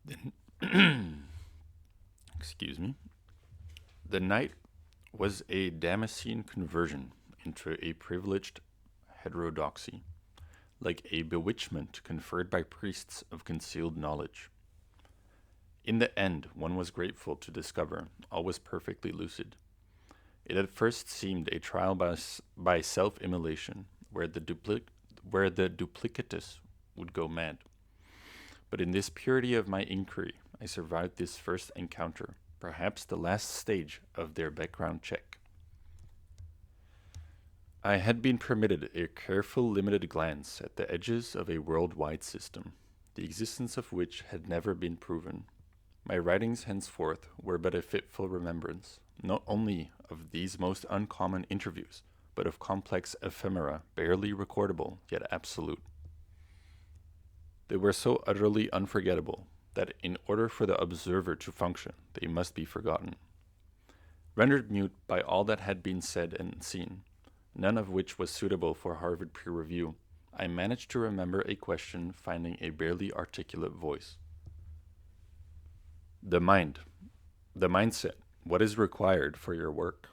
The, excuse me. The night was a Damascene conversion into a privileged heterodoxy, like a bewitchment conferred by priests of concealed knowledge. In the end, one was grateful to discover all was perfectly lucid. It at first seemed a trial by self immolation, where the duplicitous would go mad. But in this purity of my inquiry, I survived this first encounter, perhaps the last stage of their background check. I had been permitted a careful, limited glance at the edges of a worldwide system, the existence of which had never been proven. My writings henceforth were but a fitful remembrance, not only of these most uncommon interviews, but of complex ephemera barely recordable, yet absolute. They were so utterly unforgettable that in order for the observer to function, they must be forgotten. Rendered mute by all that had been said and seen, none of which was suitable for Harvard peer review, I managed to remember a question finding a barely articulate voice. The mind, the mindset, what is required for your work?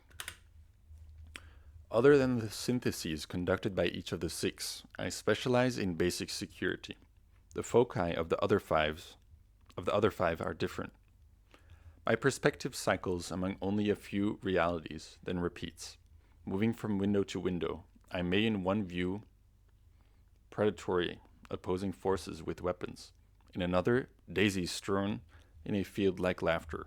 Other than the syntheses conducted by each of the six, I specialize in basic security. The foci of the other five are different. My perspective cycles among only a few realities, then repeats. Moving from window to window, I may in one view predatory opposing forces with weapons, in another daisies strewn in a field like laughter.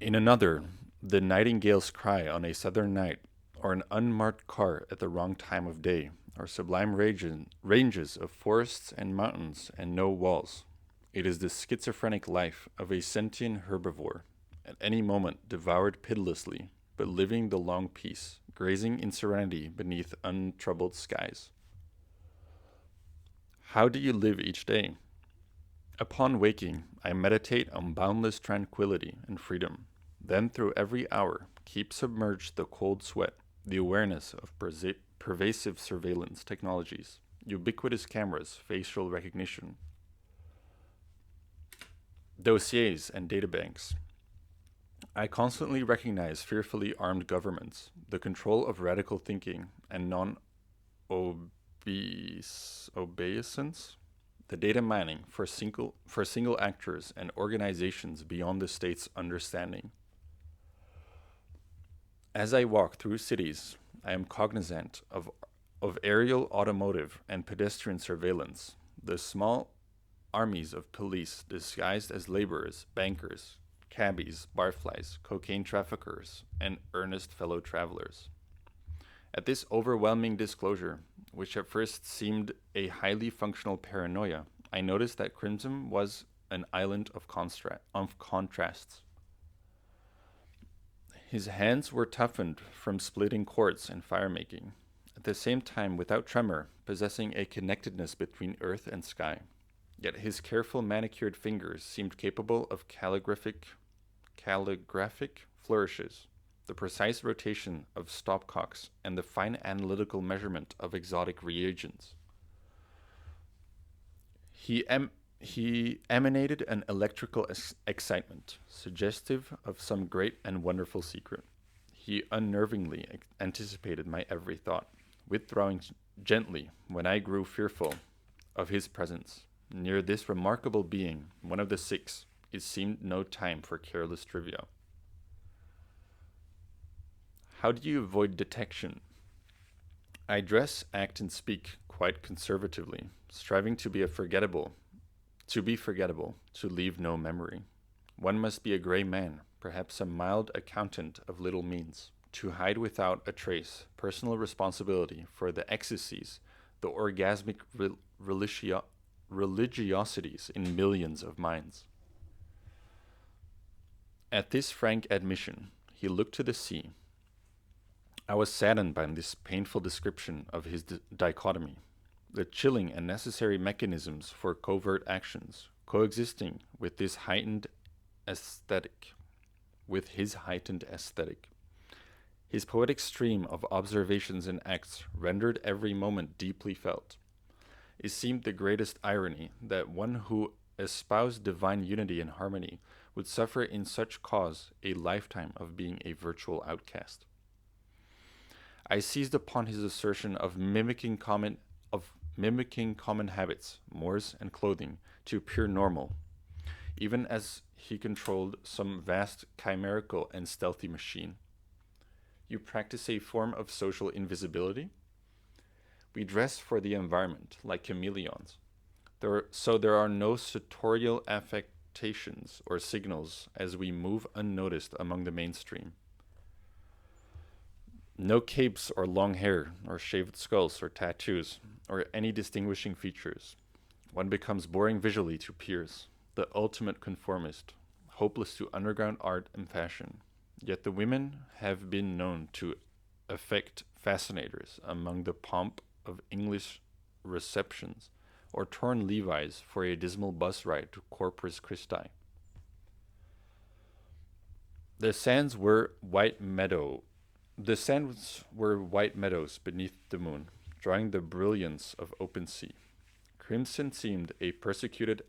In another, the nightingale's cry on a southern night, or an unmarked car at the wrong time of day, or sublime ranges of forests and mountains and no walls. It is the schizophrenic life of a sentient herbivore, at any moment devoured pitilessly, but living the long peace, grazing in serenity beneath untroubled skies. How do you live each day? Upon waking, I meditate on boundless tranquility and freedom. Then, through every hour, keep submerged the cold sweat, the awareness of pervasive surveillance technologies, ubiquitous cameras, facial recognition, dossiers, and databanks. I constantly recognize fearfully armed governments, the control of radical thinking, and non obeisance, the data mining for single actors and organizations beyond the state's understanding. As I walk through cities, I am cognizant of aerial, automotive, and pedestrian surveillance, the small armies of police disguised as laborers, bankers, cabbies, barflies, cocaine traffickers, and earnest fellow travelers. At this overwhelming disclosure, which at first seemed a highly functional paranoia, I noticed that Crimson was an island of contrasts. His hands were toughened from splitting cords and fire-making, at the same time without tremor, possessing a connectedness between earth and sky. Yet his careful manicured fingers seemed capable of calligraphic flourishes, the precise rotation of stopcocks, and the fine analytical measurement of exotic reagents. He he emanated an electrical excitement, suggestive of some great and wonderful secret. He unnervingly anticipated my every thought, withdrawing gently when I grew fearful of his presence. Near this remarkable being, one of the six, it seemed no time for careless trivia. How do you avoid detection? I dress, act, and speak quite conservatively, striving to be forgettable, to leave no memory. One must be a gray man, perhaps a mild accountant of little means, to hide without a trace personal responsibility for the ecstasies, the orgasmic religiosities in millions of minds. At this frank admission, he looked to the sea. I was saddened by this painful description of his dichotomy, the chilling and necessary mechanisms for covert actions coexisting with this heightened aesthetic, with his heightened aesthetic. His poetic stream of observations and acts rendered every moment deeply felt. It seemed the greatest irony that one who espouse divine unity and harmony, would suffer in such cause a lifetime of being a virtual outcast. I seized upon his assertion of mimicking common habits, mores, and clothing to appear normal, even as he controlled some vast chimerical and stealthy machine. You practice a form of social invisibility? We dress for the environment like chameleons. So there are no sartorial affectations or signals as we move unnoticed among the mainstream. No capes or long hair, or shaved skulls or tattoos, or any distinguishing features. One becomes boring visually to peers, the ultimate conformist, hopeless to underground art and fashion. Yet the women have been known to affect fascinators among the pomp of English receptions, or torn levis for a dismal bus ride to Corpus Christi. The sands were white meadows beneath the moon, drawing the brilliance of open sea. Crimson seemed a persecuted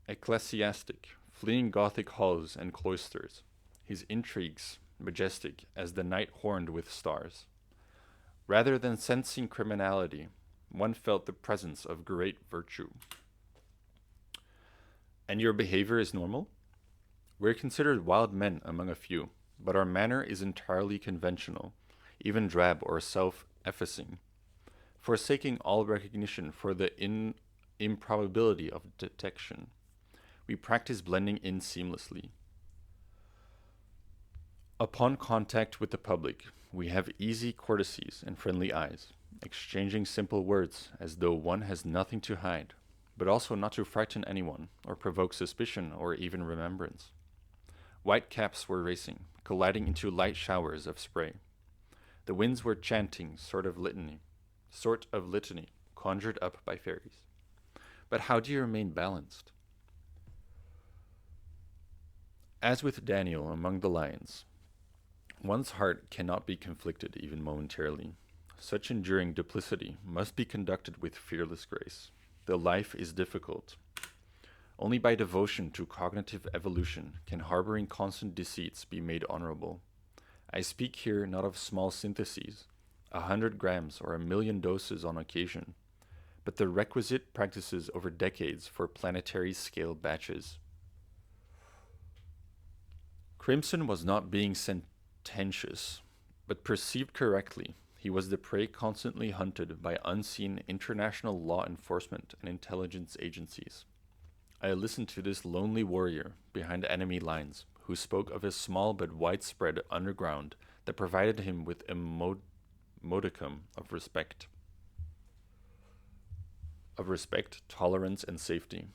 ecclesiastic, fleeing Gothic halls and cloisters, his intrigues majestic as the night horned with stars. Rather than sensing criminality, one felt the presence of great virtue. And your behavior is normal? We're considered wild men among a few, but our manner is entirely conventional, even drab or self-effacing, forsaking all recognition for the improbability of detection. We practice blending in seamlessly. Upon contact with the public, we have easy courtesies and friendly eyes, exchanging simple words as though one has nothing to hide, but also not to frighten anyone or provoke suspicion or even remembrance. White caps were racing, colliding into light showers of spray. The winds were chanting sort of litany, conjured up by fairies. But how do you remain balanced? As with Daniel among the lions, one's heart cannot be conflicted even momentarily. Such enduring duplicity must be conducted with fearless grace. The life is difficult. Only by devotion to cognitive evolution can harboring constant deceits be made honorable. I speak here not of small syntheses, 100 grams or 1,000,000 doses on occasion, but the requisite practices over decades for planetary scale batches. Crimson was not being sententious, but perceived correctly. He was the prey constantly hunted by unseen international law enforcement and intelligence agencies. I listened to this lonely warrior behind enemy lines, who spoke of a small but widespread underground that provided him with a modicum of respect, tolerance, and safety.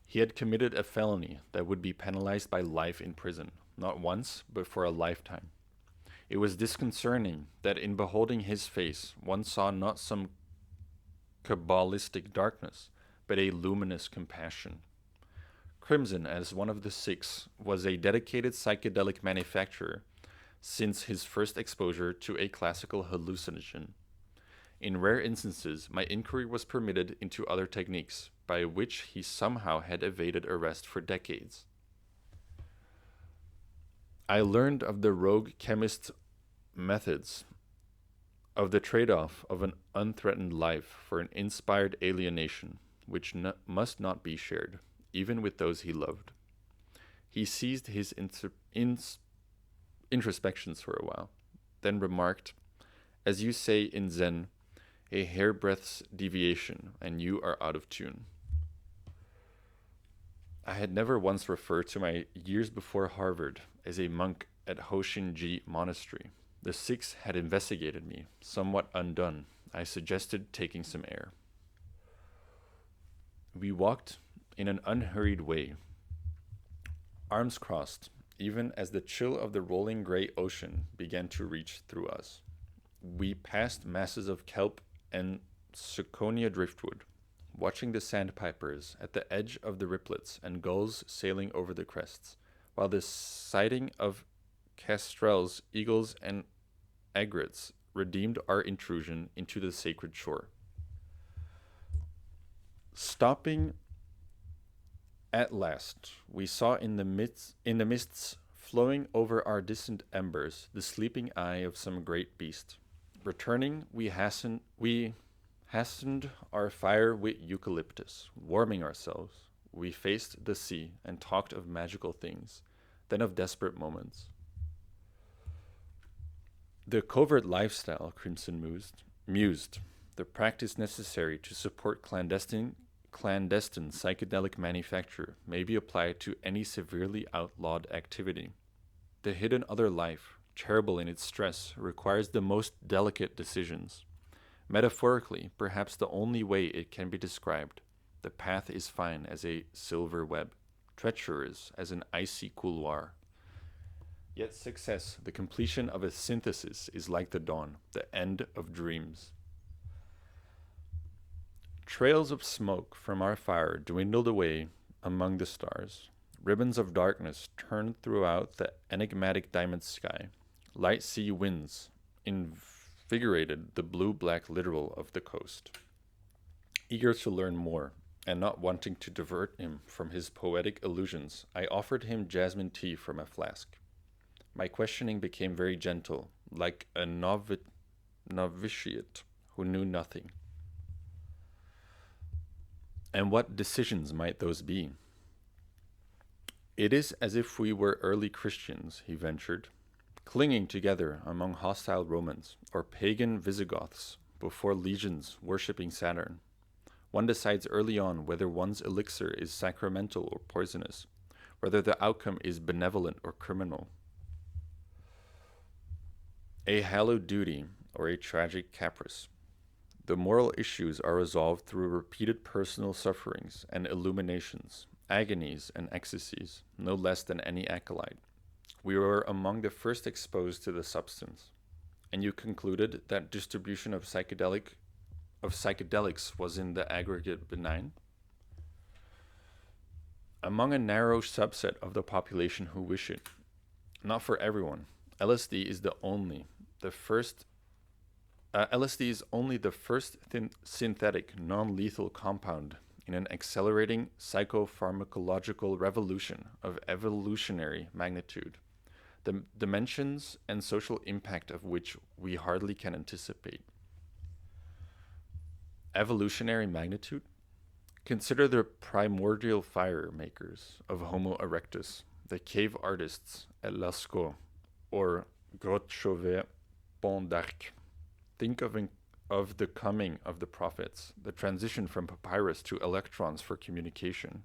He had committed a felony that would be penalized by life in prison, not once, but for a lifetime. It was disconcerting that in beholding his face, one saw not some cabalistic darkness, but a luminous compassion. Crimson, as one of the six, was a dedicated psychedelic manufacturer since his first exposure to a classical hallucinogen. In rare instances, my inquiry was permitted into other techniques, by which he somehow had evaded arrest for decades. I learned of the rogue chemist's methods, of the trade-off of an unthreatened life for an inspired alienation, which must not be shared, even with those he loved. He ceased his introspections for a while, then remarked, "As you say in Zen, a hairbreadth's deviation, and you are out of tune." I had never once referred to my years before Harvard as a monk at Hoshinji Monastery. The six had investigated me, somewhat undone. I suggested taking some air. We walked in an unhurried way, arms crossed, even as the chill of the rolling gray ocean began to reach through us. We passed masses of kelp and Suconia driftwood, watching the sandpipers at the edge of the riplets and gulls sailing over the crests, while the sighting of kestrels, eagles, and egrets redeemed our intrusion into the sacred shore. Stopping At last, we saw in the mists flowing over our distant embers the sleeping eye of some great beast. Returning, we hastened our fire with eucalyptus, warming ourselves. We faced the sea and talked of magical things, then of desperate moments. The covert lifestyle, Crimson mused, the practice necessary to support clandestine psychedelic manufacture may be applied to any severely outlawed activity. The hidden other life, terrible in its stress, requires the most delicate decisions. Metaphorically, perhaps the only way it can be described, the path is fine as a silver web, treacherous as an icy couloir. Yet success, the completion of a synthesis, is like the dawn, the end of dreams. Trails of smoke from our fire dwindled away among the stars. Ribbons of darkness turned throughout the enigmatic diamond sky. Light sea winds invigorated the blue-black littoral of the coast. Eager to learn more, and not wanting to divert him from his poetic illusions, I offered him jasmine tea from a flask. My questioning became very gentle, like a novitiate who knew nothing. And what decisions might those be? It is as if we were early Christians, he ventured, clinging together among hostile Romans or pagan Visigoths before legions worshipping Saturn. One decides early on whether one's elixir is sacramental or poisonous, whether the outcome is benevolent or criminal, a hallowed duty or a tragic caprice. The moral issues are resolved through repeated personal sufferings and illuminations, agonies and ecstasies, no less than any acolyte. We were among the first exposed to the substance, and you concluded that distribution of psychedelics was in the aggregate benign? Among a narrow subset of the population who wish it. Not for everyone. LSD is only the first synthetic, non-lethal compound in an accelerating psychopharmacological revolution of evolutionary magnitude, the dimensions and social impact of which we hardly can anticipate. Evolutionary magnitude? Consider the primordial fire makers of Homo erectus, the cave artists at Lascaux or Grotte Chauvet, Pont d'Arc. Think of the coming of the prophets, the transition from papyrus to electrons for communication.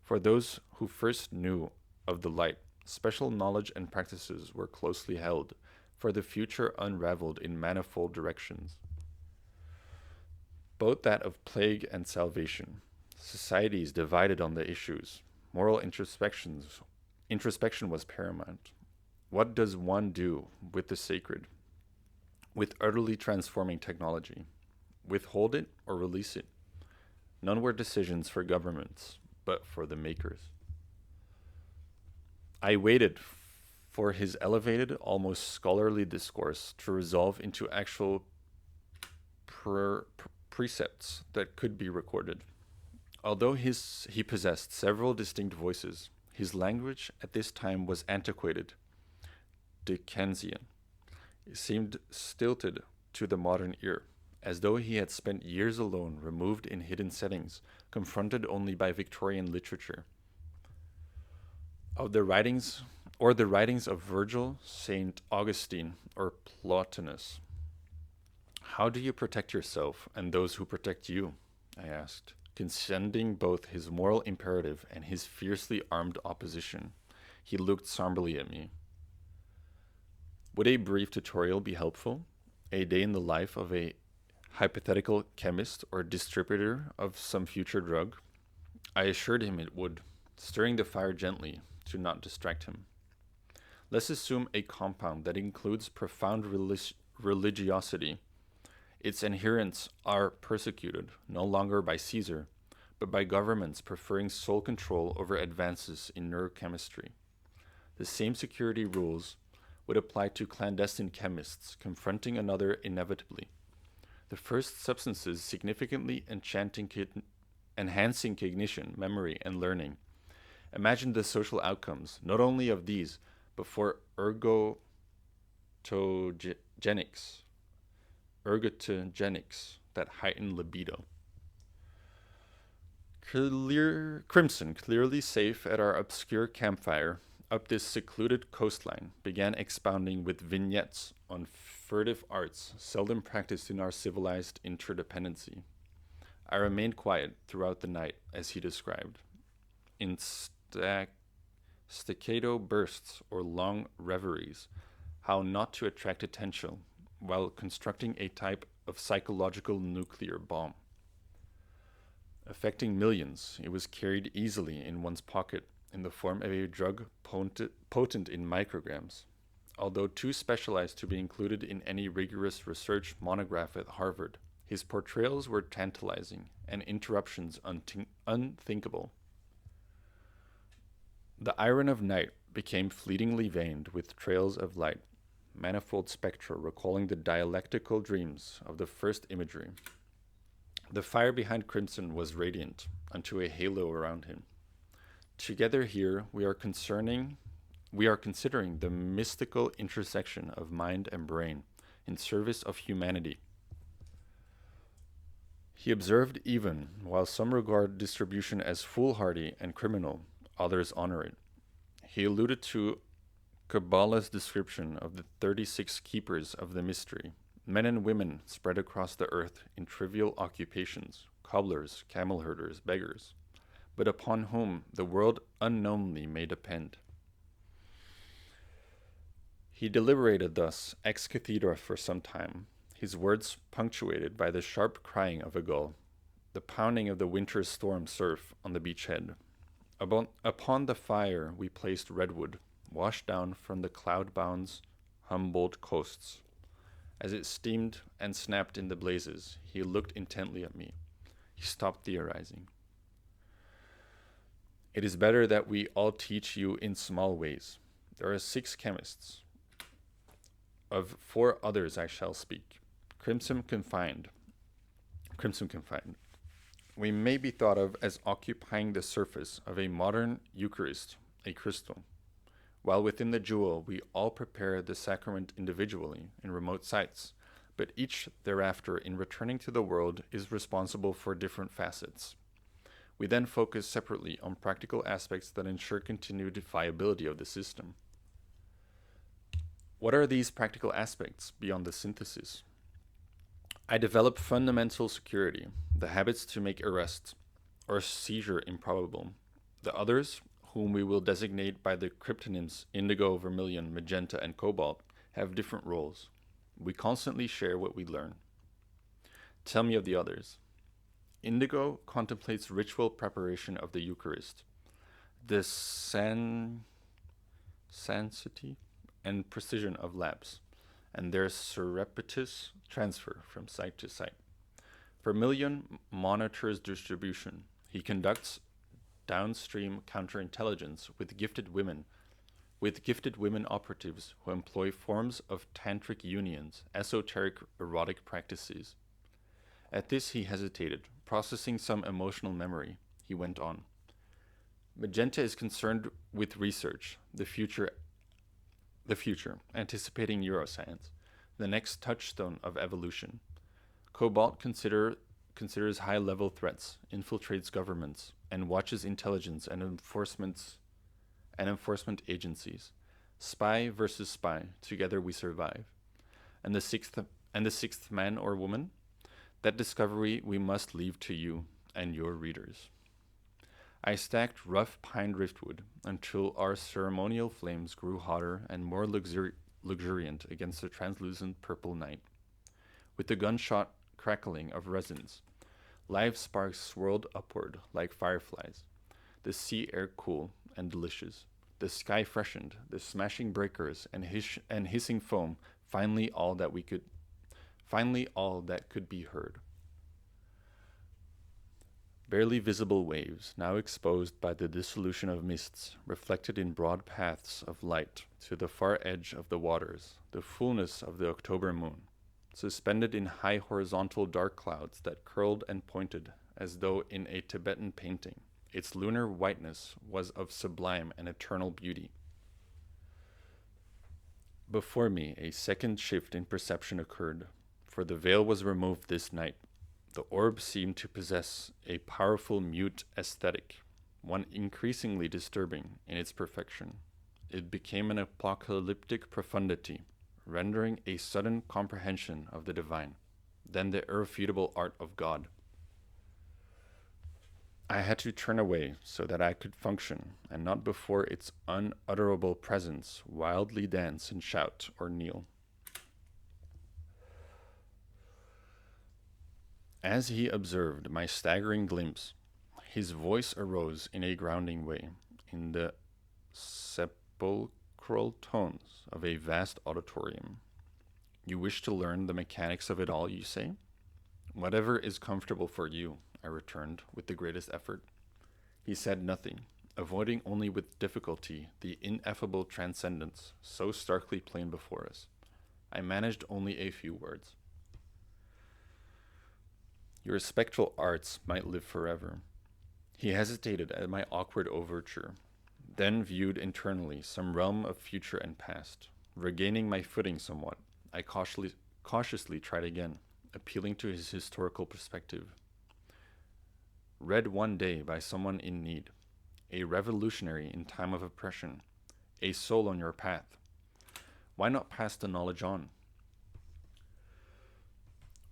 For those who first knew of the light, special knowledge and practices were closely held, for the future unraveled in manifold directions. Both that of plague and salvation. Societies divided on the issues. Moral introspection was paramount. What does one do with the sacred? With utterly transforming technology? Withhold it or release it? None were decisions for governments, but for the makers. I waited for his elevated, almost scholarly discourse to resolve into actual precepts that could be recorded. Although he possessed several distinct voices, his language at this time was antiquated, Dickensian. It seemed stilted to the modern ear, as though he had spent years alone, removed in hidden settings, confronted only by Victorian literature. The writings of Virgil, St. Augustine, or Plotinus. How do you protect yourself and those who protect you? I asked, condescending both his moral imperative and his fiercely armed opposition. He looked somberly at me. Would a brief tutorial be helpful? A day in the life of a hypothetical chemist or distributor of some future drug? I assured him it would, stirring the fire gently to not distract him. Let's assume a compound that includes profound religiosity. Its adherents are persecuted, no longer by Caesar, but by governments preferring sole control over advances in neurochemistry. The same security rules would apply to clandestine chemists confronting another inevitably. The first substances significantly enchanting enhancing cognition, memory, and learning. Imagine the social outcomes, not only of these, but for ergotogenics that heighten libido. Crimson, clearly safe at our obscure campfire, up this secluded coastline, began expounding with vignettes on furtive arts seldom practiced in our civilized interdependency. I remained quiet throughout the night, as he described, in staccato bursts or long reveries, how not to attract attention while constructing a type of psychological nuclear bomb. Affecting millions, it was carried easily in one's pocket in the form of a drug potent in micrograms. Although too specialized to be included in any rigorous research monograph at Harvard, his portrayals were tantalizing and interruptions unthinkable. The iron of night became fleetingly veined with trails of light, manifold spectra recalling the dialectical dreams of the first imagery. The fire behind Crimson was radiant unto a halo around him. Together here we are considering the mystical intersection of mind and brain in service of humanity. He observed even, while some regard distribution as foolhardy and criminal, others honor it. He alluded to Kabbalah's description of the 36 keepers of the mystery, men and women spread across the earth in trivial occupations, cobblers, camel herders, beggars, but upon whom the world unknownly may depend. He deliberated thus ex cathedra for some time, his words punctuated by the sharp crying of a gull, the pounding of the winter's storm surf on the beachhead. Upon the fire we placed redwood, washed down from the cloud-bound Humboldt coasts. As it steamed and snapped in the blazes, he looked intently at me. He stopped theorizing. It is better that we all teach you in small ways. There are 6 chemists. Of 4 others I shall speak. Crimson confined. We may be thought of as occupying the surface of a modern Eucharist, a crystal. While within the jewel we all prepare the sacrament individually in remote sites, but each thereafter in returning to the world is responsible for different facets. We then focus separately on practical aspects that ensure continued viability of the system. What are these practical aspects beyond the synthesis? I develop fundamental security, the habits to make arrest or seizure improbable. The others, whom we will designate by the cryptonyms indigo, vermilion, magenta, and cobalt, have different roles. We constantly share what we learn. Tell me of the others. Indigo contemplates ritual preparation of the Eucharist. The sanctity and precision of lamps, and their surreptitious transfer from site to site. Vermilion monitors distribution. He conducts downstream counterintelligence with gifted women operatives who employ forms of tantric unions, esoteric erotic practices. At this he hesitated, processing some emotional memory. He went on. Magenta is concerned with research, the future, anticipating neuroscience, the next touchstone of evolution. Cobalt considers high-level threats, infiltrates governments, and watches intelligence and enforcement agencies. Spy versus spy, together we survive. And the sixth man or woman? That discovery we must leave to you and your readers. I stacked rough pine driftwood until our ceremonial flames grew hotter and more luxuriant against the translucent purple night. With the gunshot crackling of resins, live sparks swirled upward like fireflies. The sea air cool and delicious. The sky freshened, the smashing breakers and hissing foam, finally all that could be heard. Barely visible waves, now exposed by the dissolution of mists, reflected in broad paths of light to the far edge of the waters, the fullness of the October moon, suspended in high horizontal dark clouds that curled and pointed as though in a Tibetan painting. Its lunar whiteness was of sublime and eternal beauty. Before me, a second shift in perception occurred, for the veil was removed this night. The orb seemed to possess a powerful mute aesthetic, one increasingly disturbing in its perfection. It became an apocalyptic profundity, rendering a sudden comprehension of the divine, then the irrefutable art of God. I had to turn away so that I could function, and not before its unutterable presence wildly dance and shout or kneel. As he observed my staggering glimpse, his voice arose in a grounding way, in the sepulchral tones of a vast auditorium. You wish to learn the mechanics of it all, you say? Whatever is comfortable for you, I returned, with the greatest effort. He said nothing, avoiding only with difficulty the ineffable transcendence so starkly plain before us. I managed only a few words. Your spectral arts might live forever. He hesitated at my awkward overture, then viewed internally some realm of future and past. Regaining my footing somewhat, I cautiously tried again, appealing to his historical perspective. Read one day by someone in need, a revolutionary in time of oppression, a soul on your path. Why not pass the knowledge on?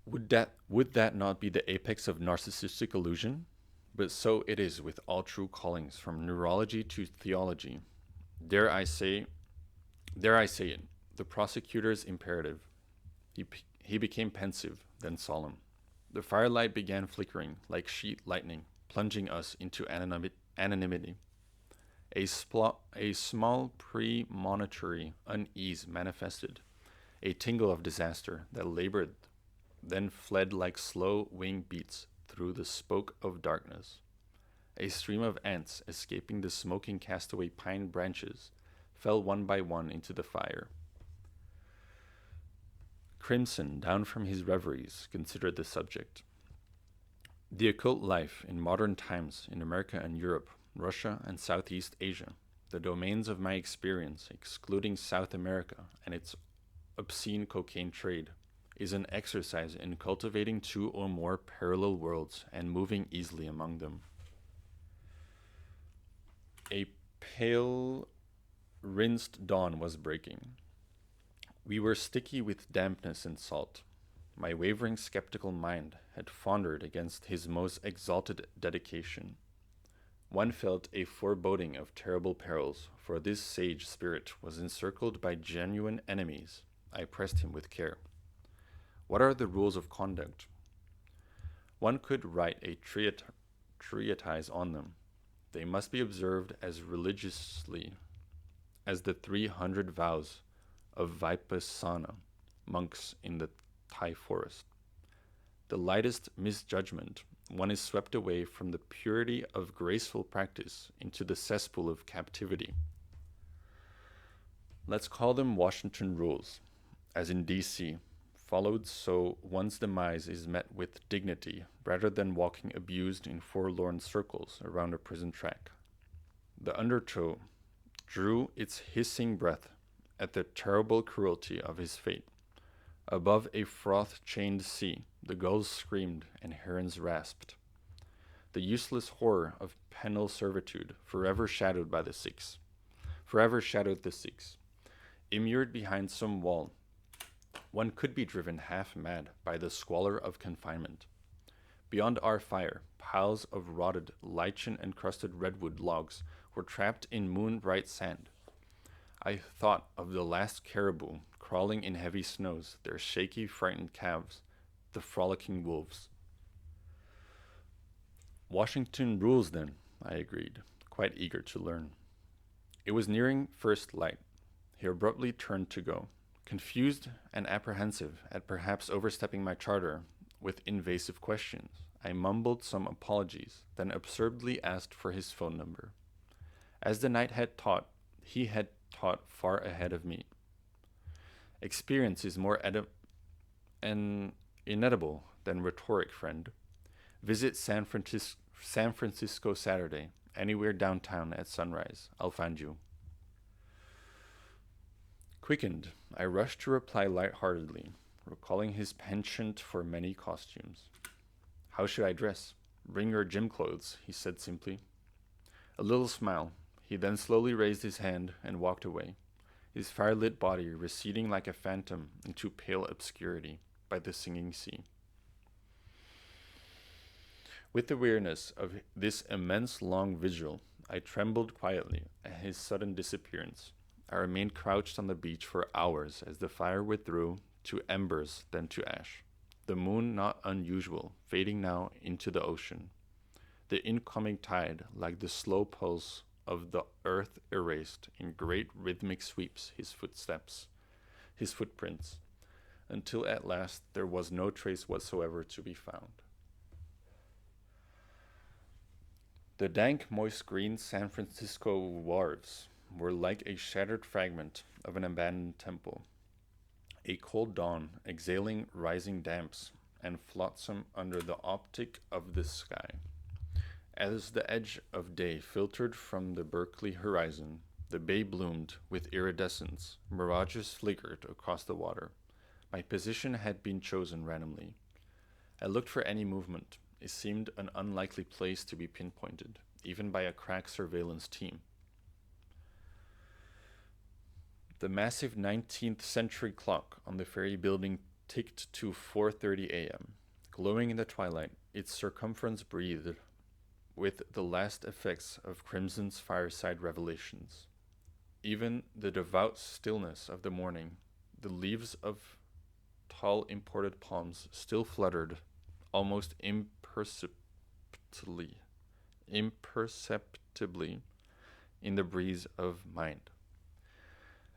Would that not be the apex of narcissistic illusion? But so it is with all true callings, from neurology to theology. Dare I say it, the prosecutor's imperative. He became pensive, then solemn. The firelight began flickering like sheet lightning, plunging us into anonymity. A small premonitory unease manifested, a tingle of disaster that labored, then fled like slow wing beats through the spoke of darkness. A stream of ants, escaping the smoking castaway pine branches, fell one by one into the fire. Crimson, down from his reveries, considered the subject. The occult life in modern times in America and Europe, Russia and Southeast Asia, the domains of my experience, excluding South America and its obscene cocaine trade, is an exercise in cultivating two or more parallel worlds and moving easily among them. A pale, rinsed dawn was breaking. We were sticky with dampness and salt. My wavering skeptical mind had foundered against his most exalted dedication. One felt a foreboding of terrible perils, for this sage spirit was encircled by genuine enemies. I pressed him with care. What are the rules of conduct? One could write a treatise on them. They must be observed as religiously as the 300 vows of Vipassana monks in the Thai forest. The lightest misjudgment, one is swept away from the purity of graceful practice into the cesspool of captivity. Let's call them Washington rules, as in D.C., followed so one's demise is met with dignity rather than walking abused in forlorn circles around a prison track. The undertow drew its hissing breath at the terrible cruelty of his fate. Above a froth-chained sea, the gulls screamed and herons rasped. The useless horror of penal servitude forever shadowed the Sikhs. Immured behind some wall, one could be driven half mad by the squalor of confinement. Beyond our fire, piles of rotted, lichen-encrusted redwood logs were trapped in moon-bright sand. I thought of the last caribou crawling in heavy snows, their shaky, frightened calves, the frolicking wolves. Washington rules, then, I agreed, quite eager to learn. It was nearing first light. He abruptly turned to go. Confused and apprehensive at perhaps overstepping my charter with invasive questions, I mumbled some apologies, then absurdly asked for his phone number. As the night had taught, he had taught far ahead of me. Experience is more inedible than rhetoric, friend. Visit San Francisco Saturday, anywhere downtown at sunrise. I'll find you. Quickened, I rushed to reply lightheartedly, recalling his penchant for many costumes. How should I dress? Bring your gym clothes, he said simply. A little smile. He then slowly raised his hand and walked away, his fire-lit body receding like a phantom into pale obscurity by the singing sea. With the weariness of this immense long vigil, I trembled quietly at his sudden disappearance. I remained crouched on the beach for hours as the fire withdrew to embers, then to ash. The moon, not unusual, fading now into the ocean. The incoming tide, like the slow pulse of the earth, erased in great rhythmic sweeps his footprints, until at last there was no trace whatsoever to be found. The dank, moist green San Francisco wharves were like a shattered fragment of an abandoned temple. A cold dawn, exhaling rising damps and flotsam under the optic of the sky. As the edge of day filtered from the Berkeley horizon, the bay bloomed with iridescence, mirages flickered across the water. My position had been chosen randomly. I looked for any movement. It seemed an unlikely place to be pinpointed, even by a crack surveillance team. The massive 19th century clock on the ferry building ticked to 4:30 a.m. Glowing in the twilight, its circumference breathed with the last effects of Crimson's fireside revelations. Even the devout stillness of the morning, the leaves of tall imported palms still fluttered almost imperceptibly in the breeze of mind.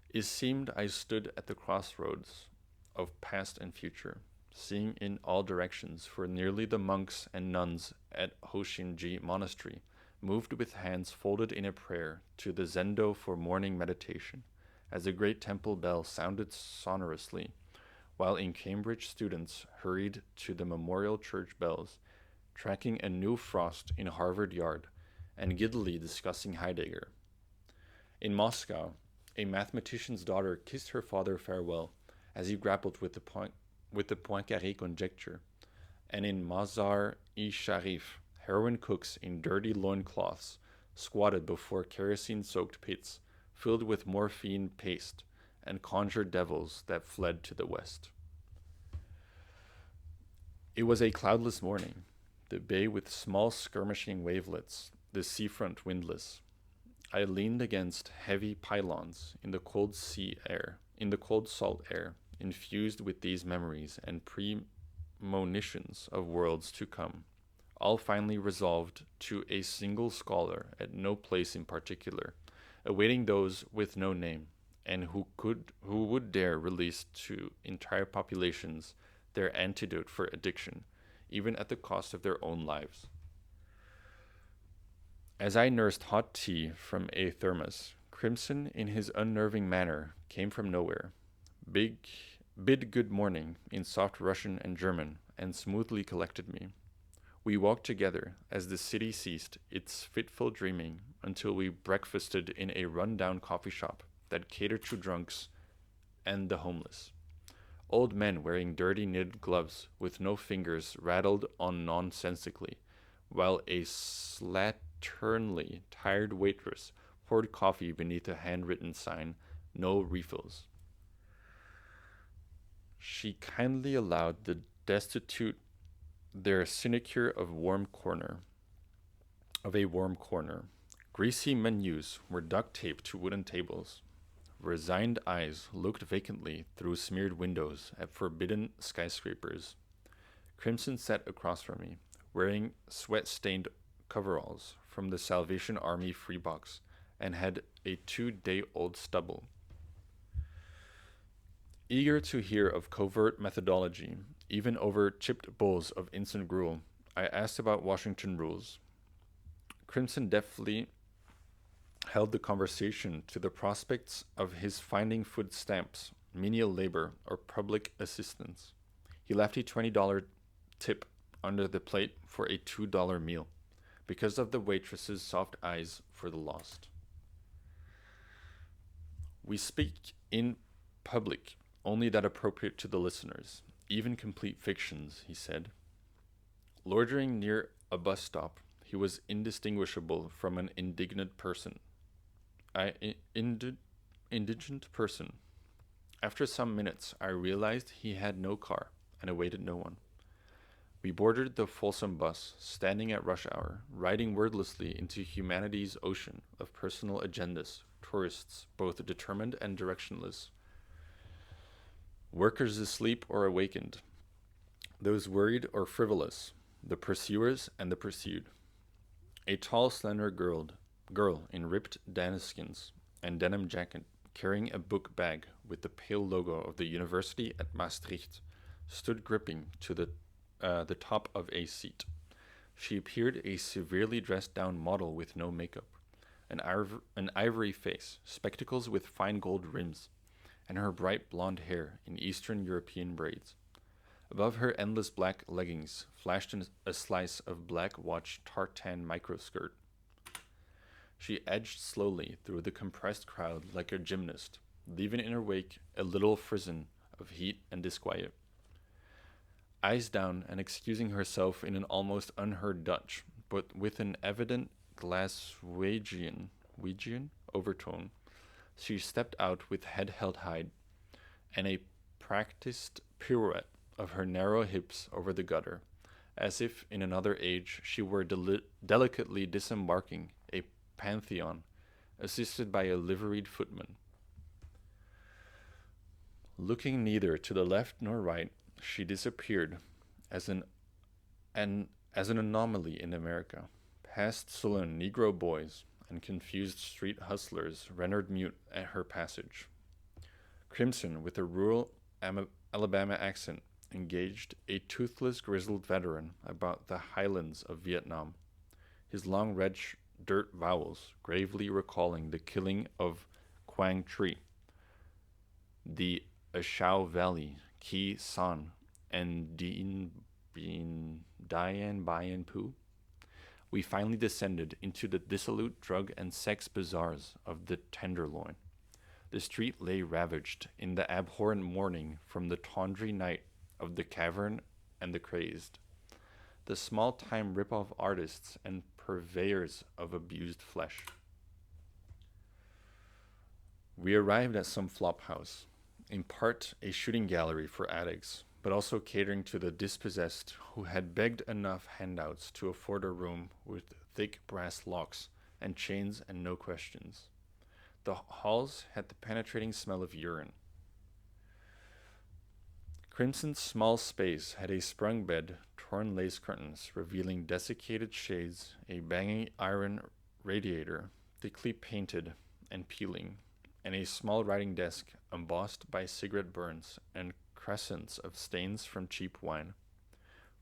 It seemed I stood at the crossroads of past and future, seeing in all directions, for nearly the monks and nuns at Hoshinji Monastery moved with hands folded in a prayer to the zendo for morning meditation, as a great temple bell sounded sonorously, while in Cambridge students hurried to the memorial church bells, tracking a new frost in Harvard Yard, and giddily discussing Heidegger. In Moscow, a mathematician's daughter kissed her father farewell as he grappled with the Poincaré conjecture, and in Mazar-e-Sharif, heroin cooks in dirty loincloths squatted before kerosene-soaked pits filled with morphine paste and conjured devils that fled to the west. It was a cloudless morning, the bay with small skirmishing wavelets, the seafront windless. I leaned against heavy pylons in the cold salt air, infused with these memories and premonitions of worlds to come, all finally resolved to a single scholar at no place in particular, awaiting those with no name, and who would dare release to entire populations their antidote for addiction, even at the cost of their own lives. As I nursed hot tea from a thermos, Crimson, in his unnerving manner, came from nowhere. Bid good morning in soft Russian and German, and smoothly collected me. We walked together as the city ceased its fitful dreaming until we breakfasted in a run-down coffee shop that catered to drunks and the homeless. Old men wearing dirty knitted gloves with no fingers rattled on nonsensically, while a slatternly tired waitress poured coffee beneath a handwritten sign, "No refills." She kindly allowed the destitute their sinecure of a warm corner. Greasy menus were duct taped to wooden tables. Resigned eyes looked vacantly through smeared windows at forbidden skyscrapers. Crimson sat across from me, wearing sweat-stained coveralls from the Salvation Army free box, and had a 2-day-old stubble. Eager to hear of covert methodology, even over chipped bowls of instant gruel, I asked about Washington rules. Crimson deftly held the conversation to the prospects of his finding food stamps, menial labor, or public assistance. He left a $20 tip under the plate for a $2 meal, because of the waitress's soft eyes for the lost. We speak in public only that appropriate to the listeners, even complete fictions, he said. Loitering near a bus stop, he was indistinguishable from an indigent person. Indigent person. After some minutes, I realized he had no car and awaited no one. We boarded the Folsom bus, standing at rush hour, riding wordlessly into humanity's ocean of personal agendas, tourists, both determined and directionless. Workers asleep or awakened, those worried or frivolous, the pursuers and the pursued. A tall, slender girl in ripped deniskins and denim jacket, carrying a book bag with the pale logo of the University at Maastricht, stood gripping to the top of a seat. She appeared a severely dressed-down model with no makeup, an ivory face, spectacles with fine gold rims, and her bright blonde hair in Eastern European braids. Above her endless black leggings flashed a slice of black watch tartan microskirt. She edged slowly through the compressed crowd like a gymnast, leaving in her wake a little frisson of heat and disquiet. Eyes down and excusing herself in an almost unheard Dutch, but with an evident Glaswegian overtone, she stepped out with head held high and a practiced pirouette of her narrow hips over the gutter, as if in another age she were delicately disembarking a pantheon, assisted by a liveried footman. Looking neither to the left nor right, she disappeared as an anomaly in America, past sullen Negro boys and confused street hustlers rendered mute at her passage. Crimson, with a rural Alabama accent, engaged a toothless grizzled veteran about the highlands of Vietnam, his long red dirt vowels gravely recalling the killing of Quang Tri, the Ashau Valley, Ki San, and Dien Bien Phu. We finally descended into the dissolute drug and sex bazaars of the Tenderloin. The street lay ravaged in the abhorrent morning from the tawdry night of the cavern and the crazed, the small-time rip-off artists and purveyors of abused flesh. We arrived at some flop house, in part a shooting gallery for addicts, but also catering to the dispossessed who had begged enough handouts to afford a room with thick brass locks and chains and no questions. The halls had the penetrating smell of urine. Crimson's small space had a sprung bed, torn lace curtains revealing desiccated shades, a banging iron radiator, thickly painted and peeling, and a small writing desk embossed by cigarette burns and crescents of stains from cheap wine.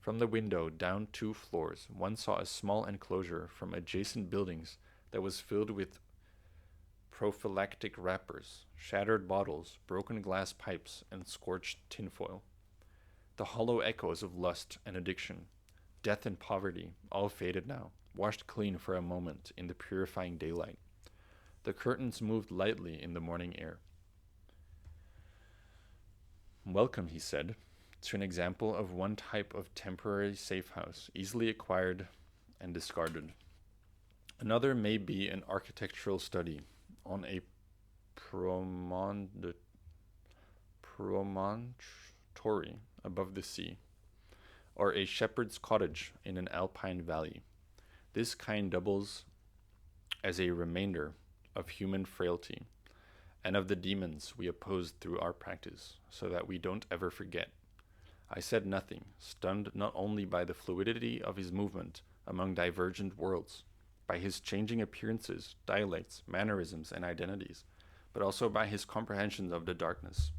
From the window down 2 floors, one saw a small enclosure from adjacent buildings that was filled with prophylactic wrappers, shattered bottles, broken glass pipes, and scorched tinfoil. The hollow echoes of lust and addiction, death and poverty, all faded now, washed clean for a moment in the purifying daylight. The curtains moved lightly in the morning air. Welcome, he said, to an example of one type of temporary safe house, easily acquired and discarded. Another may be an architectural study on a promontory above the sea, or a shepherd's cottage in an alpine valley. This kind doubles as a remainder of human frailty and of the demons we oppose through our practice, so that we don't ever forget. I said nothing, stunned not only by the fluidity of his movement among divergent worlds, by his changing appearances, dialects, mannerisms, and identities, but also by his comprehensions of the darkness.